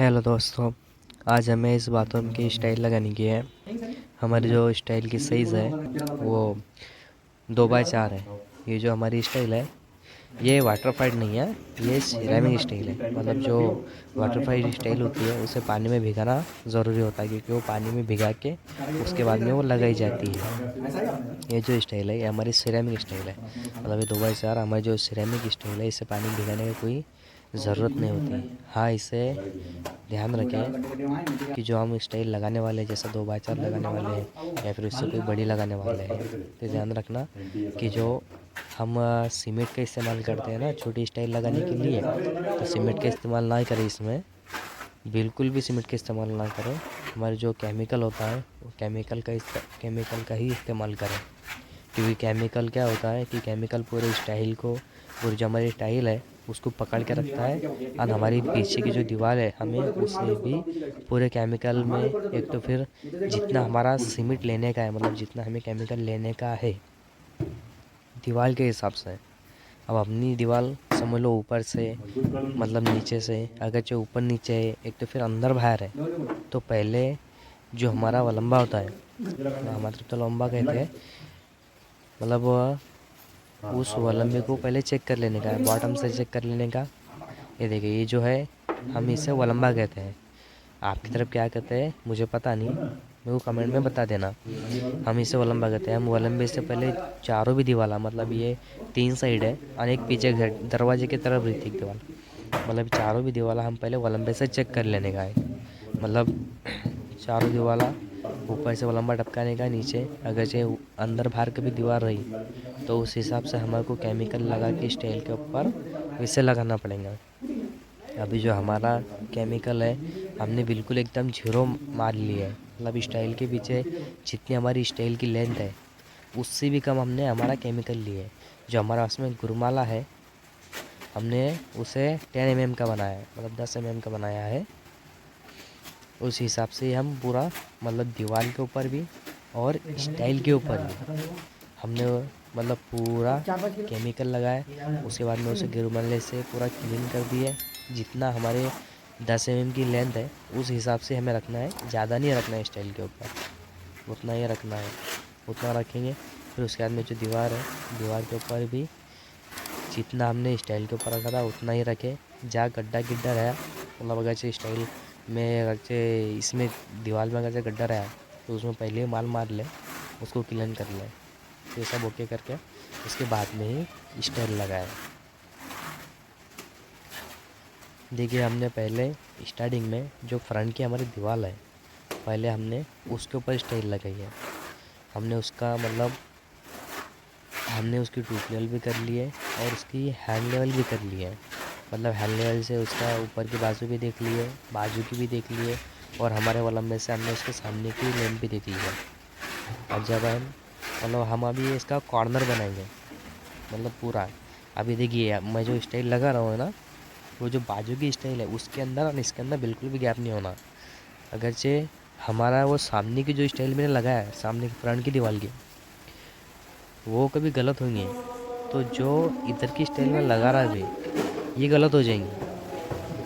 Hello दोस्तों। आज हमें इस बाथरूम की स्टाइल लगाने की है। हमारी जो स्टाइल की साइज़ है वो 2x4 है। ये जो हमारी स्टाइल है ये वाटरफाइड नहीं है, ये सिरेमिक स्टाइल है। मतलब जो वाटरफाइड स्टाइल होती है उसे पानी में भिगाना ज़रूरी होता है, क्योंकि वो पानी में भिगा के उसके बाद में वो लगाई जाती है। ये जो स्टाइल है ये हमारी सिरेमिक स्टाइल है। मतलब ये 2x4 हमारी जो सिरेमिक स्टाइल है, इसे पानी में भिगाने की कोई ज़रूरत नहीं होती। हाँ, इसे ध्यान रखें कि जो हम स्टाइल लगाने वाले हैं, जैसा 2x4 लगाने वाले हैं या फिर उससे कोई बड़ी लगाने वाले हैं, तो ध्यान रखना कि जो हम सीमेंट का इस्तेमाल करते हैं ना छोटी स्टाइल लगाने के लिए, तो सीमेंट का इस्तेमाल ना करें इसमें। बिल्कुल भी सीमेंट का इस्तेमाल ना करें। हमारे जो केमिकल होता है वो केमिकल का ही इस्तेमाल करें, क्योंकि केमिकल क्या होता है कि केमिकल पूरे स्टाइल को, पूरी जो हमारी स्टाइल है उसको पकड़ के रखता है। और हमारी पीछे की जो दीवार है हमें उसे भी पूरे केमिकल में, एक तो फिर जितना हमारा सीमेंट लेने का है, मतलब जितना हमें केमिकल लेने का है दीवार के हिसाब से। अब अपनी दीवार समझ लो ऊपर से, मतलब नीचे से, अगर जो ऊपर नीचे है एक तो फिर अंदर बाहर है, तो पहले जो हमारा वलंबा होता है, हमारे तरफ तो लंबा कहते हैं, मतलब उस वलंबे को पहले चेक कर लेने का है, बॉटम से चेक कर लेने का। ये देखिए, ये जो है हम इसे वलंबा कहते हैं। आपकी तरफ क्या कहते हैं मुझे पता नहीं, मेरे को कमेंट में बता देना। हम इसे वलंबा कहते हैं। हम वलंबे से पहले चारों भी दीवाला, मतलब ये 3 साइड है और एक पीछे दरवाजे की तरफ रहती है दीवार, मतलब चारों भी दीवाला हम पहले वलंबे से चेक कर लेने का है। मतलब चारों दीवाला ऊपर से वलंबा टपकाने का, नीचे अगर से अंदर बाहर कभी दीवार रही तो उस हिसाब से हमारे को केमिकल लगा के स्टाइल के ऊपर वैसे लगाना पड़ेगा। अभी जो हमारा केमिकल है हमने बिल्कुल एकदम जीरो मार लिया है। मतलब स्टाइल के पीछे जितनी हमारी स्टाइल की लेंथ है उससे भी कम हमने हमारा केमिकल लिया है। जो हमारा उसमें गुरुमाला है हमने उसे 10 mm का बनाया है, मतलब 10 mm का बनाया है। उस हिसाब से हम पूरा, मतलब दीवार के ऊपर भी और स्टाइल के ऊपर भी हमने मतलब पूरा केमिकल लगाया। उसके बाद में उसे गिरमले से पूरा क्लीन कर दिए। जितना हमारे 10 mm की लेंथ है उस हिसाब से हमें रखना है, ज़्यादा नहीं रखना है स्टाइल के ऊपर, उतना ही रखना है, उतना रखेंगे। फिर उसके बाद में जो दीवार है, दीवार के ऊपर भी जितना हमने स्टाइल के ऊपर रखा था उतना ही रखे। जहाँ गड्ढा गिड्ढा रहा, मतलब अगर से स्टाइल में, अगर से इसमें दीवार में अगर से गड्ढा रहा तो उसमें पहले ही माल मार ले, उसको क्लीन कर ले। ये सब ओके करके उसके बाद में ही स्टाइल लगाया। देखिए, हमने पहले स्टार्टिंग में जो फ्रंट की हमारी दीवार है पहले हमने उसके ऊपर स्टाइल लगाई है। हमने उसका मतलब हमने उसकी टूट लेवल भी कर ली है और उसकी हैंड लेवल भी कर ली है। मतलब हैंड लेवल से उसका ऊपर की बाजू भी देख ली है, बाजू की भी देख ली है, और हमारे वाला में से हमने उसके सामने की लेंथ भी दे दी है। अब जब हम अभी इसका कॉर्नर बनाएंगे, मतलब पूरा। अभी देखिए मैं जो स्टाइल लगा रहा हूँ ना, वो जो बाजू की स्टाइल है उसके अंदर और इसके अंदर बिल्कुल भी गैप नहीं होना। अगरचे हमारा वो सामने की जो स्टाइल मैंने लगाया है, सामने की फ्रंट की दीवार की, वो कभी गलत होंगे तो जो इधर की स्टाइल में लगा रहा है ये गलत हो जाएंगी।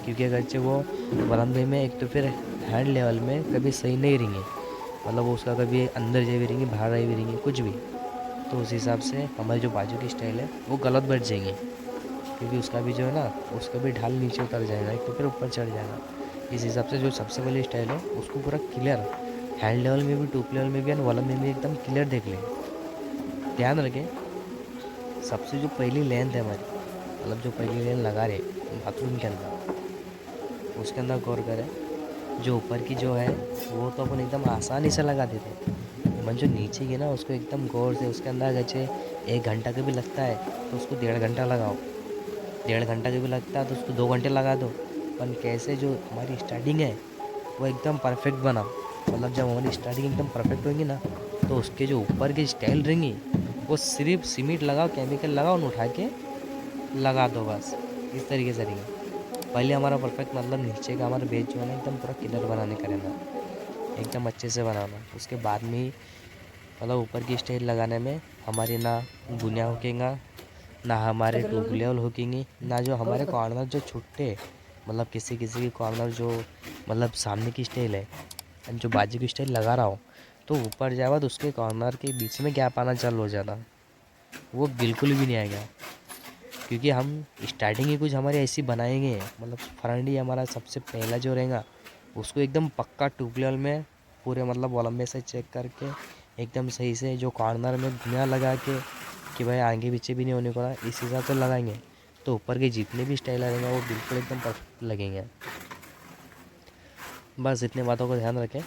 क्योंकि अगरचे वो वलंबे में एक तो फिर हैंड लेवल में कभी सही नहीं रहेंगे, मतलब वो उसका कभी अंदर जा भी रहेंगे, बाहर रह भी रहेंगे, कुछ भी। तो उस हिसाब से हमारी जो बाजू की स्टाइल है वो गलत बैठ जाएंगी, क्योंकि उसका भी जो है ना, उसका भी ढाल नीचे उतर जाएगा, एक तो फिर ऊपर चढ़ जाएगा। इस हिसाब से जो सबसे पहले स्टाइल है उसको पूरा क्लियर, हैंड लेवल में भी, टूप लेवल में भी और वॉलम में भी एकदम क्लियर देख लें। ध्यान रखें, सबसे जो पहली लेंथ है हमारी, मतलब जो पहली लेंथ लगा रहे बाथरूम के अंदर, उसके अंदर गौर करें। जो ऊपर की जो है वो तो अपन एकदम आसानी से लगा देते, मन जो नीचे की ना उसको एकदम गौर से, उसके अंदर अगर 1 घंटा का भी लगता है तो उसको 1.5 घंटा लगाओ, 1.5 घंटा का भी लगता है तो उसको 2 घंटे लगा दो। पर कैसे जो हमारी स्टार्टिंग है वो एकदम परफेक्ट बनाओ। मतलब जब हमारी स्टार्टिंग एकदम परफेक्ट होगी ना, तो उसके जो ऊपर की स्टाइल रहेंगी वो सिर्फ सीमेंट लगाओ, केमिकल लगाओ और उठा के लगा दो, बस इस तरीके से रहेंगे। पहले हमारा परफेक्ट, मतलब नीचे का हमारा बेस जो है ना एकदम पूरा क्लियर बनाने का रहना, एकदम अच्छे से बनाना। उसके बाद में ही मतलब ऊपर की स्टाइल लगाने में हमारी ना गुनिया होकेगा, ना हमारे ट्यूब लेवल होकेंगी, ना जो हमारे कॉर्नर जो छुट्टे मतलब किसी किसी की कॉर्नर जो मतलब सामने की स्टाइल है एंड जो बाजू की स्टाइल लगा रहा हो तो ऊपर जाए तो उसके कॉर्नर के बीच में गैप आना चालू हो जाता, वो बिल्कुल भी नहीं आएगा। क्योंकि हम स्टार्टिंग ही कुछ हमारे ऐसी बनाएंगे, मतलब फ्रंट ही हमारा सबसे पहला जो रहेगा उसको एकदम पक्का ट्यूबवेल में पूरे मतलब ओलंबे से चेक करके एकदम सही से जो कॉर्नर में घुमा लगा के कि भाई आगे पीछे भी नहीं होने को ना, इस हिसाब से लगाएंगे तो ऊपर के जितने भी स्टाइल रहेंगे वो बिल्कुल एकदम परफेक्ट लगेंगे। बस इतने बातों को ध्यान रखें।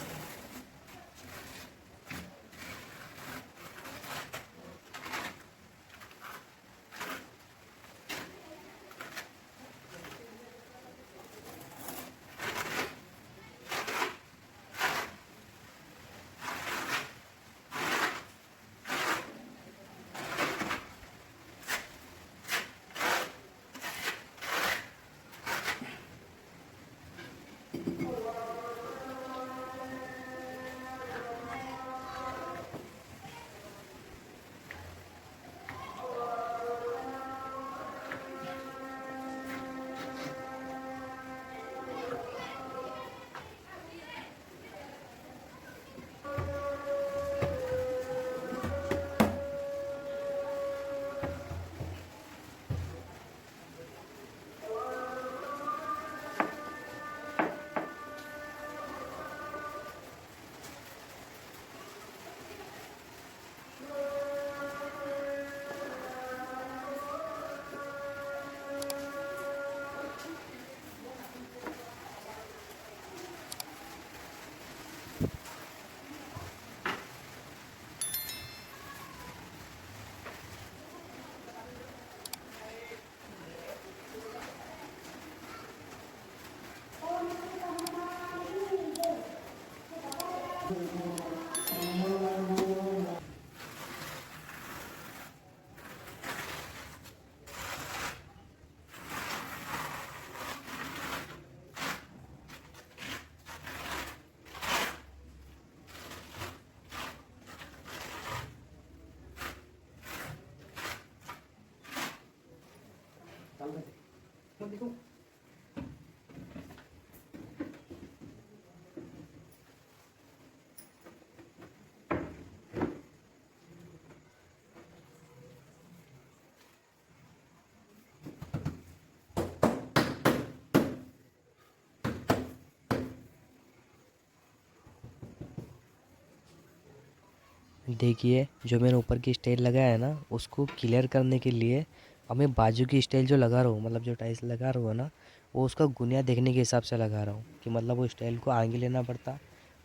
देखिए जो मैंने ऊपर की स्टाइल लगाया है ना उसको क्लियर करने के लिए हमें बाजू की स्टाइल जो लगा रहा हूँ, मतलब जो टाइल्स लगा रहा हूँ ना, वो उसका गुनिया देखने के हिसाब से लगा रहा हूँ कि मतलब वो स्टाइल को आगे लेना पड़ता,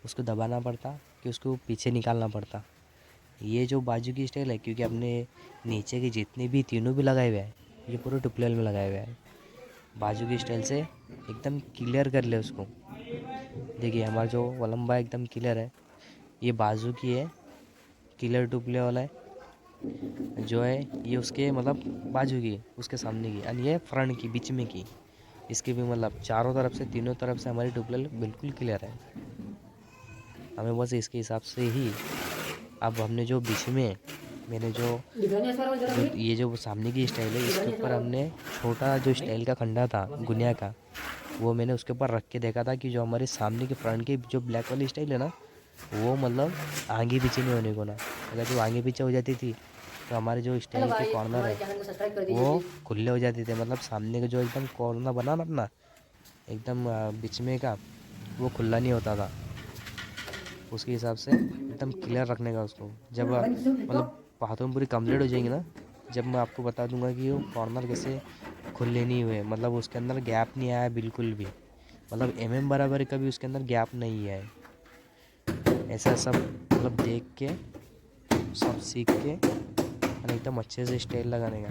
उसको दबाना पड़ता कि उसको पीछे निकालना पड़ता। ये जो बाजू की स्टाइल है क्योंकि अपने नीचे के जितने भी तीनों भी लगाए हुए हैं ये पूरे ट्यूबवेल में लगाए हुए हैं। बाजू की स्टाइल से एकदम क्लियर कर ले उसको। देखिए हमारा जो वलम्बा एकदम क्लियर है, ये बाजू की है, क्लियर ट्यूबवेल वाला है जो है, ये उसके मतलब बाजू की उसके सामने की, और ये फ्रंट की बीच में की, इसके भी मतलब चारों तरफ से तीनों तरफ से हमारी ट्यूबवेल बिल्कुल क्लियर है। हमें बस इसके हिसाब से ही अब हमने जो बीच में मैंने जो ये जो सामने की स्टाइल है इसके ऊपर हमने छोटा जो स्टाइल का खंडा था गुनिया का, वो मैंने उसके ऊपर रख के देखा था कि जो हमारे सामने के फ्रंट की जो ब्लैक वाली स्टाइल है ना वो मतलब आगे पीछे नहीं होने को ना, अगर जो आगे पीछे हो जाती थी तो हमारे जो स्टाइल के कॉर्नर है वो खुले हो जाते थे, मतलब सामने का जो एकदम कॉर्नर बना ना अपना एकदम बीच में का वो खुला नहीं होता था। उसके हिसाब से एकदम क्लियर रखने का उसको, जब मतलब बाथरूम पूरी कंप्लीट हो जाएंगी ना, जब मैं आपको बता दूंगा कि वो कॉर्नर कैसे खुले नहीं हुए, मतलब उसके अंदर गैप नहीं आया बिल्कुल भी, मतलब बराबर का भी उसके अंदर गैप नहीं है। ऐसा सब मतलब देख के सब सीख के और एकदम अच्छे से स्टाइल लगाने का।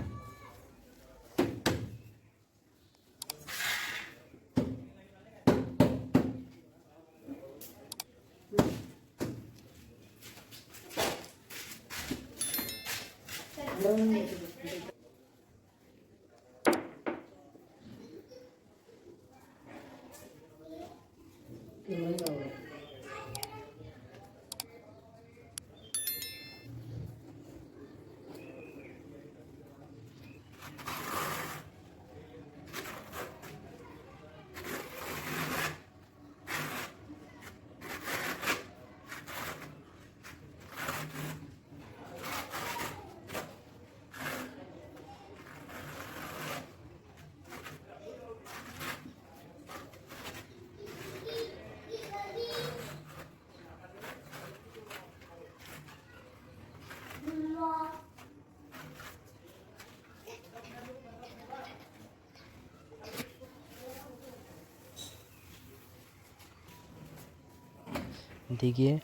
देखिए,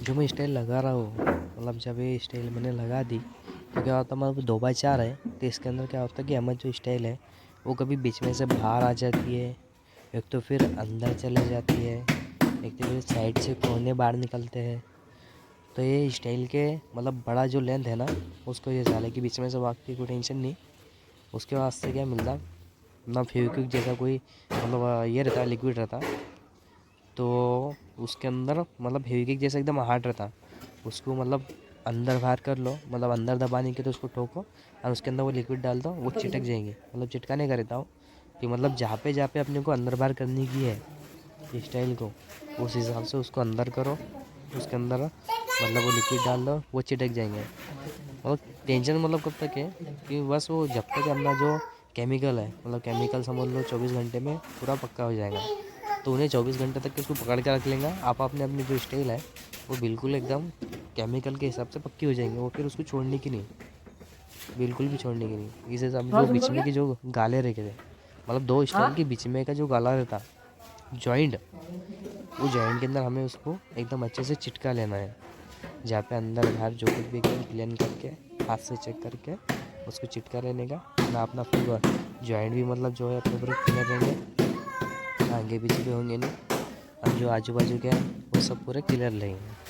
जो मैं स्टाइल लगा रहा हूँ, मतलब जब ये स्टाइल मैंने लगा दी तो क्या होता है, मतलब 2x4 है तो इसके अंदर क्या होता है कि हमारी जो स्टाइल है वो कभी बीच में से बाहर आ जाती है, एक तो फिर अंदर चले जाती है, एक तो फिर साइड से कोने बाहर निकलते हैं। तो ये स्टाइल के मतलब बड़ा जो लेंथ है ना, उसको ये साले कि बीच में से भागती कोई टेंशन नहीं। उसके बाद से क्या मिलता ना, फेविक्विक जैसा कोई मतलब ये रहता, लिक्विड रहता, तो उसके अंदर मतलब फेविक्विक जैसा एकदम हार्ड रहता। उसको मतलब अंदर बाहर कर लो, मतलब अंदर दबाने के तो उसको ठोको और उसके अंदर वो लिक्विड डाल दो, वो चिटक जाएंगे। मतलब चिटकाने का रहता हो कि मतलब जहाँ पे अपने को अंदर बाहर करने की है स्टाइल को, उस हिसाब से उसको अंदर करो, उसके अंदर मतलब वो लिक्विड डाल दो, वो चिटक जाएंगे। मतलब टेंशन मतलब कब तक है कि बस वो जब तक अपना जो केमिकल है, मतलब केमिकल समझ लो 24 घंटे में पूरा पक्का हो जाएगा, तो उन्हें 24 घंटे तक उसको पकड़ के रख लेंगे। आप अपने अपनी जो स्टाइल है वो बिल्कुल एकदम केमिकल के हिसाब से पक्की हो जाएंगे। वो फिर उसको छोड़ने की नहीं, बिल्कुल भी छोड़ने की नहीं। इस हिसाब जो बीच में की जो गाले रह गए, मतलब दो स्टाइल के बीच में का जो गाला रहता जॉइंट, वो जॉइंट के अंदर हमें उसको एकदम अच्छे से चिटका लेना है। जहाँ पे अंदर बाहर जो कुछ भी एकदम क्लीन करके हाथ से चेक करके उसको चिटका लेने का ना, अपना फिर जॉइंट भी मतलब जो है अपने पूरे क्लियर रहेंगे, आगे पीछे भी होंगे नहीं, और जो आजू बाजू के हैं वो सब पूरे क्लियर रहेंगे।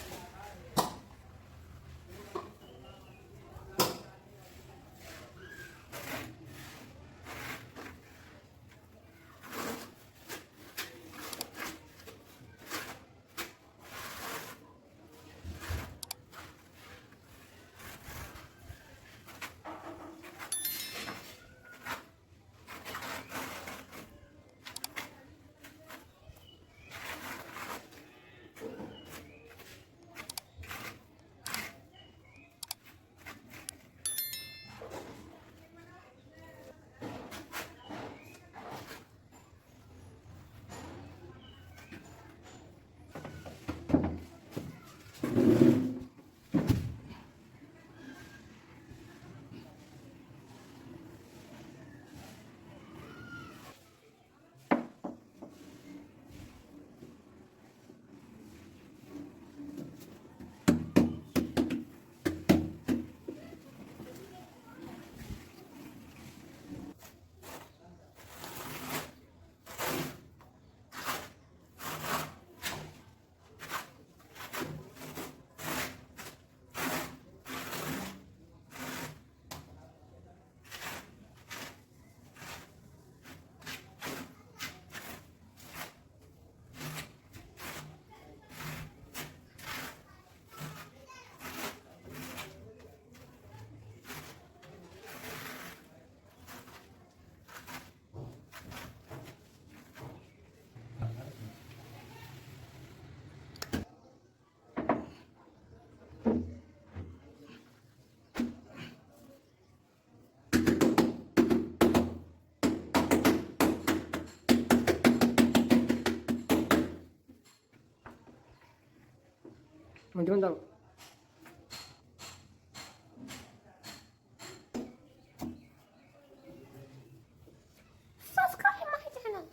Subscribe my channel.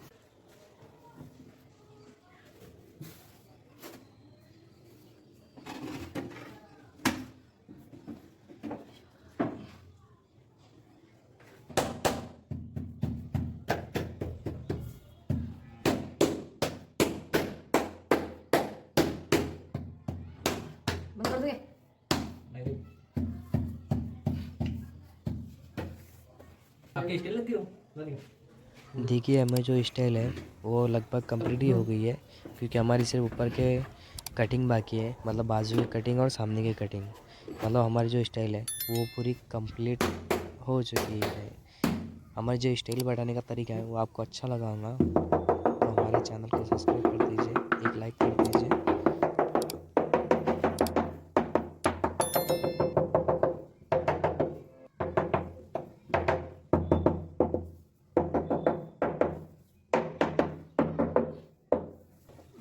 बंद कर दोगे? आपकी स्टाइल लगती हो? देखिए, हमें जो स्टाइल है वो लगभग कंप्लीट ही हो गई है, क्योंकि हमारी सिर्फ ऊपर के कटिंग बाकी है, मतलब बाजू की कटिंग और सामने की कटिंग। मतलब हमारी जो स्टाइल है वो पूरी कंप्लीट हो चुकी है। हमारी जो स्टाइल बढ़ाने का तरीका है वो आपको अच्छा लगा होगा, तो हमारे चैनल को सब्सक्राइब कर दीजिए, एक लाइक कर दीजिए।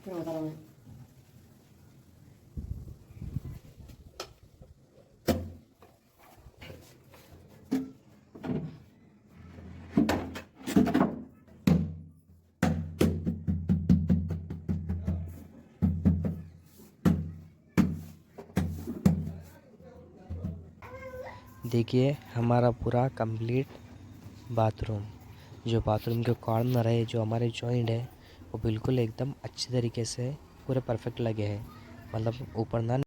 फिर बता रहा हूँ मैं। देखिए हमारा पूरा कंप्लीट बाथरूम, जो बाथरूम के कॉर्नर है, जो हमारे जॉइंट है, वो बिल्कुल एकदम अच्छी तरीके से पूरे परफेक्ट लगे हैं। मतलब ऊपर ना